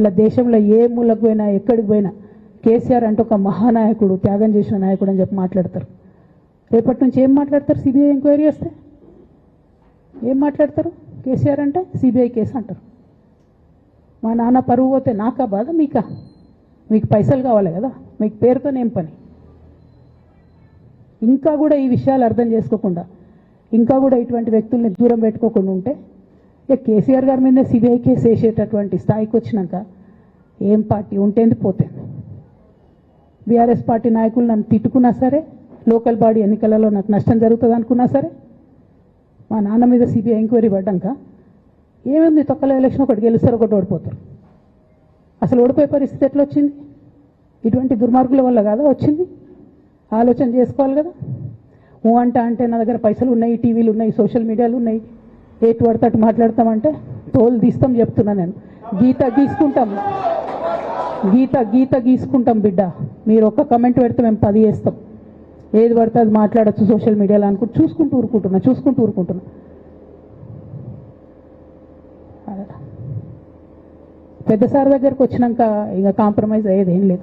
ఇలా దేశంలో ఏ మూలకు పోయినా ఎక్కడికి పోయినా కేసీఆర్ అంటే ఒక మహానాయకుడు, త్యాగం చేసిన నాయకుడు అని చెప్పి మాట్లాడతారు. రేపటి నుంచి ఏం మాట్లాడతారు? సిబిఐ ఎంక్వైరీ చేస్తే ఏం మాట్లాడతారు? కేసీఆర్ అంటే సిబిఐ కేసు అంటారు. మా నాన్న పరువు పోతే నాకా బాధ, మీకా? మీకు పైసలు కావాలి కదా, మీకు పేరుతోనేం పని? ఇంకా కూడా ఈ విషయాలు అర్థం చేసుకోకుండా, ఇంకా కూడా ఇటువంటి వ్యక్తుల్ని దూరం పెట్టుకోకుండా ఉంటే ఇక కేసీఆర్ గారి మీద సిబిఐ కేసు వేసేటటువంటి స్థాయికి వచ్చినాక ఏం పార్టీ ఉంటేంది పోతేంది. బీఆర్ఎస్ పార్టీ నాయకులు నన్ను తిట్టుకున్నా సరే, లోకల్ బాడీ ఎన్నికలలో నాకు నష్టం జరుగుతుంది అనుకున్నా సరే, మా నాన్న మీద సిబిఐ ఎంక్వైరీ పడ్డాక ఏముంది, తొక్కల ఎలక్షన్ ఒకటి గెలుస్తారు, ఒకటి ఓడిపోతారు. అసలు ఓడిపోయే పరిస్థితి ఎట్లా వచ్చింది? ఇటువంటి దుర్మార్గుల వల్ల కాదా వచ్చింది? ఆలోచన చేసుకోవాలి కదా. అంటే నా దగ్గర పైసలు ఉన్నాయి, టీవీలు ఉన్నాయి, సోషల్ మీడియాలు ఉన్నాయి, ఏటు పడితే అటు మాట్లాడతామంటే తోలు తీస్తాం చెప్తున్నా నేను. గీత గీసుకుంటాం బిడ్డ. మీరు ఒక్క కమెంట్ పెడితే మేము 10 చేస్తాం. ఏది పడితే అది మాట్లాడచ్చు సోషల్ మీడియాలో అనుకుంటూ చూసుకుంటూ ఊరుకుంటున్నా. పెద్ద సార్ దగ్గరకు వచ్చినాక ఇక కాంప్రమైజ్ అయ్యేది ఏం లేదు.